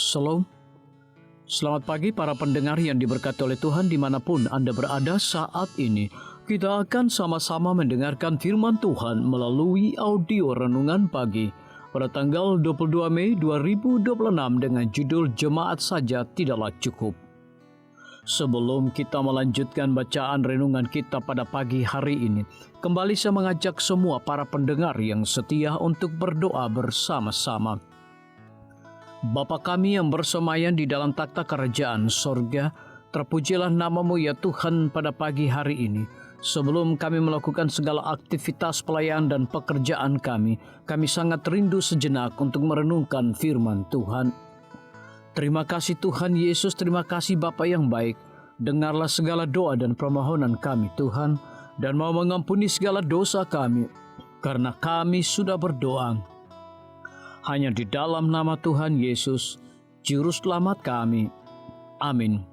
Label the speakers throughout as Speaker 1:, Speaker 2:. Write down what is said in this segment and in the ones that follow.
Speaker 1: Shalom. Selamat pagi para pendengar yang diberkati oleh Tuhan dimanapun Anda berada saat ini. Kita akan sama-sama mendengarkan firman Tuhan melalui audio renungan pagi pada tanggal 22 Mei 2026 dengan judul Jemaat Saja Tidaklah Cukup. Sebelum kita melanjutkan bacaan renungan kita pada pagi hari ini, kembali saya mengajak semua para pendengar yang setia untuk berdoa bersama-sama. Bapa kami yang bersemayam di dalam takhta kerajaan sorga, terpujilah nama-Mu ya Tuhan pada pagi hari ini. Sebelum kami melakukan segala aktivitas pelayanan dan pekerjaan kami sangat rindu sejenak untuk merenungkan firman Tuhan. Terima kasih Tuhan Yesus, terima kasih Bapa yang baik. Dengarlah segala doa dan permohonan kami Tuhan, dan mau mengampuni segala dosa kami, karena kami sudah berdoa hanya di dalam nama Tuhan Yesus, Juru Selamat kami. Amin.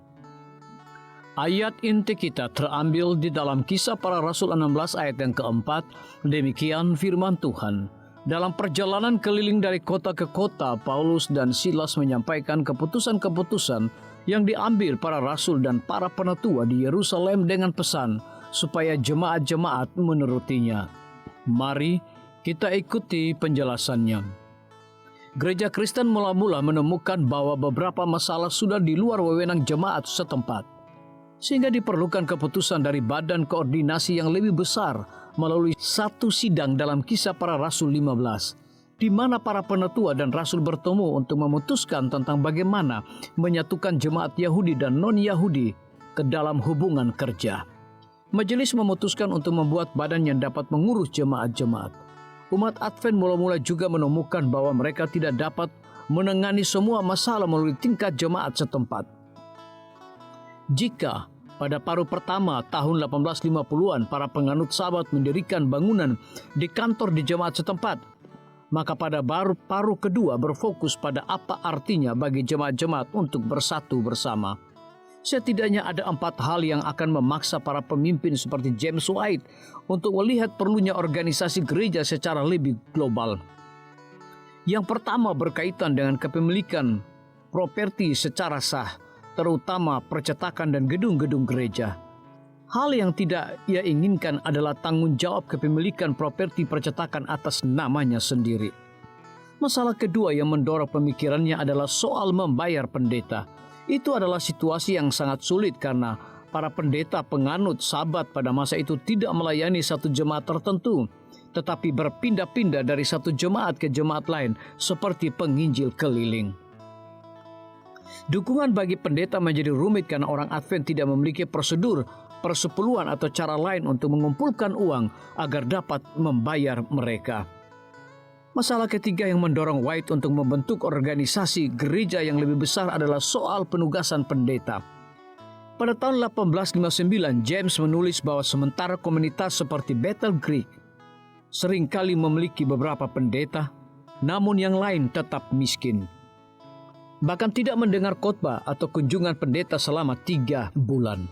Speaker 1: Ayat inti kita terambil di dalam Kisah Para Rasul 16 ayat yang keempat. Demikian firman Tuhan. Dalam perjalanan keliling dari kota ke kota, Paulus dan Silas menyampaikan keputusan-keputusan yang diambil para rasul dan para penatua di Yerusalem dengan pesan supaya jemaat-jemaat menurutinya. Mari kita ikuti penjelasannya. Gereja Kristen mula-mula menemukan bahwa beberapa masalah sudah di luar wewenang jemaat setempat, sehingga diperlukan keputusan dari badan koordinasi yang lebih besar melalui satu sidang dalam Kisah Para Rasul 15, di mana para penatua dan rasul bertemu untuk memutuskan tentang bagaimana menyatukan jemaat Yahudi dan non-Yahudi ke dalam hubungan kerja. Majelis memutuskan untuk membuat badan yang dapat mengurus jemaat-jemaat. Umat Advent mula-mula juga menemukan bahwa mereka tidak dapat menangani semua masalah melalui tingkat jemaat setempat. Jika pada paruh pertama tahun 1850-an para penganut Sabat mendirikan bangunan di kantor di jemaat setempat, maka pada paruh kedua berfokus pada apa artinya bagi jemaat-jemaat untuk bersatu bersama. Setidaknya ada 4 hal yang akan memaksa para pemimpin seperti James White untuk melihat perlunya organisasi gereja secara lebih global. Yang pertama berkaitan dengan kepemilikan properti secara sah, terutama percetakan dan gedung-gedung gereja. Hal yang tidak ia inginkan adalah tanggung jawab kepemilikan properti percetakan atas namanya sendiri. Masalah kedua yang mendorong pemikirannya adalah soal membayar pendeta. Itu adalah situasi yang sangat sulit karena para pendeta penganut Sabat pada masa itu tidak melayani satu jemaat tertentu, tetapi berpindah-pindah dari satu jemaat ke jemaat lain seperti penginjil keliling. Dukungan bagi pendeta menjadi rumit karena orang Advent tidak memiliki prosedur, persepuluhan atau cara lain untuk mengumpulkan uang agar dapat membayar mereka. Masalah ketiga yang mendorong White untuk membentuk organisasi gereja yang lebih besar adalah soal penugasan pendeta. Pada tahun 1859, James menulis bahwa sementara komunitas seperti Bethel Creek seringkali memiliki beberapa pendeta, namun yang lain tetap miskin. Bahkan tidak mendengar khotbah atau kunjungan pendeta selama 3 bulan.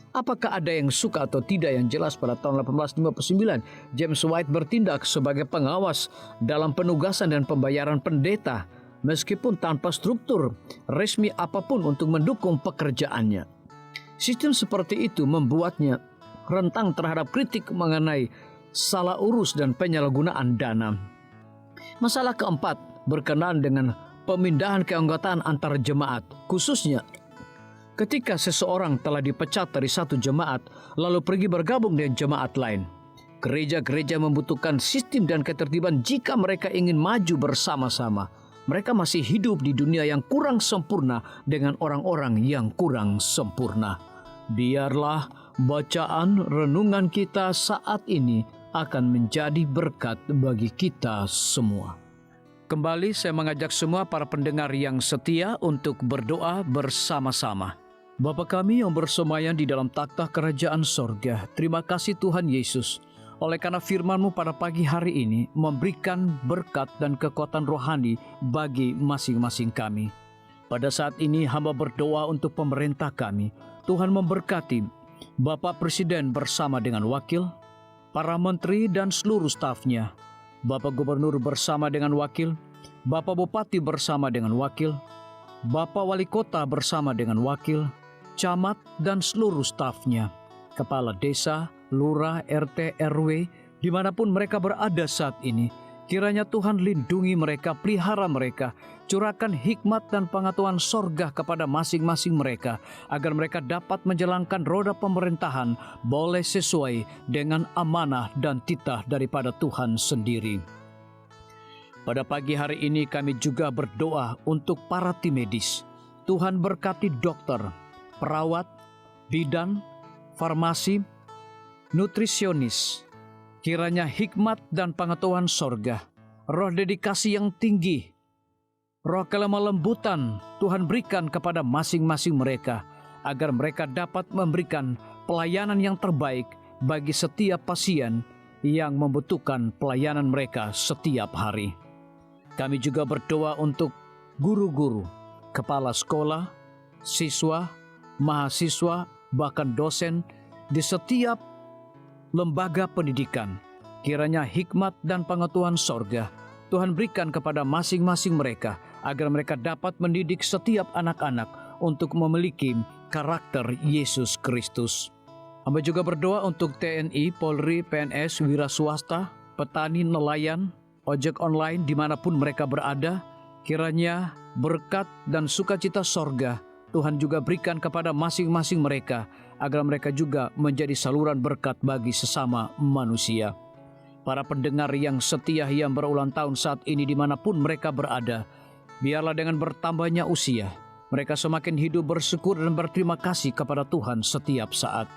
Speaker 1: Apakah ada yang suka atau tidak yang jelas pada tahun 1859, James White bertindak sebagai pengawas dalam penugasan dan pembayaran pendeta, meskipun tanpa struktur resmi apapun untuk mendukung pekerjaannya. Sistem seperti itu membuatnya rentang terhadap kritik mengenai salah urus dan penyalahgunaan dana. Masalah keempat berkenaan dengan pemindahan keanggotaan antar jemaat, khususnya ketika seseorang telah dipecat dari satu jemaat lalu pergi bergabung dengan jemaat lain. Gereja-gereja membutuhkan sistem dan ketertiban jika mereka ingin maju bersama-sama. Mereka masih hidup di dunia yang kurang sempurna dengan orang-orang yang kurang sempurna. Biarlah bacaan renungan kita saat ini akan menjadi berkat bagi kita semua. Kembali saya mengajak semua para pendengar yang setia untuk berdoa bersama-sama. Bapa kami yang bersemayam di dalam takhta kerajaan sorga, terima kasih Tuhan Yesus, oleh karena firman-Mu pada pagi hari ini memberikan berkat dan kekuatan rohani bagi masing-masing kami. Pada saat ini hamba berdoa untuk pemerintah kami, Tuhan memberkati Bapak Presiden bersama dengan wakil, para menteri dan seluruh stafnya, Bapak Gubernur bersama dengan wakil, Bapak Bupati bersama dengan wakil, Bapak Wali Kota bersama dengan wakil, camat dan seluruh stafnya, kepala desa, lurah, RT, RW, dimanapun mereka berada saat ini. Kiranya Tuhan lindungi mereka, pelihara mereka, curahkan hikmat dan pengetahuan sorga kepada masing-masing mereka, agar mereka dapat menjalankan roda pemerintahan boleh sesuai dengan amanah dan titah daripada Tuhan sendiri. Pada pagi hari ini kami juga berdoa untuk para tim medis. Tuhan berkati dokter, perawat, bidan, farmasi, nutrisionis. Kiranya hikmat dan pengetahuan sorga, roh dedikasi yang tinggi, roh kelemah lembutan Tuhan berikan kepada masing-masing mereka, agar mereka dapat memberikan pelayanan yang terbaik bagi setiap pasien yang membutuhkan pelayanan mereka setiap hari. Kami juga berdoa untuk guru-guru, kepala sekolah, siswa, mahasiswa, bahkan dosen di setiap lembaga pendidikan. Kiranya hikmat dan pengetahuan sorga Tuhan berikan kepada masing-masing mereka, agar mereka dapat mendidik setiap anak-anak untuk memiliki karakter Yesus Kristus. Hamba juga berdoa untuk TNI, Polri, PNS, wira swasta, petani, nelayan, ojek online dimanapun mereka berada. Kiranya berkat dan sukacita sorga Tuhan juga berikan kepada masing-masing mereka, agar mereka juga menjadi saluran berkat bagi sesama manusia. Para pendengar yang setia yang berulang tahun saat ini dimanapun mereka berada, biarlah dengan bertambahnya usia, mereka semakin hidup bersyukur dan berterima kasih kepada Tuhan setiap saat.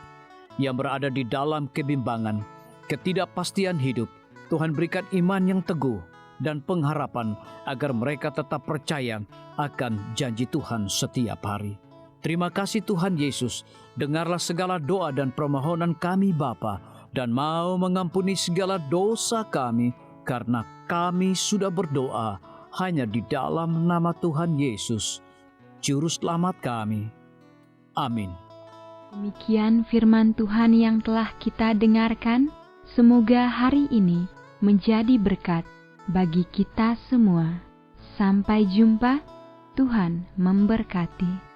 Speaker 1: Yang berada di dalam kebimbangan, ketidakpastian hidup, Tuhan berikan iman yang teguh dan pengharapan, agar mereka tetap percaya akan janji Tuhan setiap hari. Terima kasih Tuhan Yesus, dengarlah segala doa dan permohonan kami Bapa, dan mau mengampuni segala dosa kami, karena kami sudah berdoa hanya di dalam nama Tuhan Yesus, Juru Selamat kami. Amin.
Speaker 2: Demikian firman Tuhan yang telah kita dengarkan. Semoga hari ini menjadi berkat bagi kita semua. Sampai jumpa, Tuhan memberkati.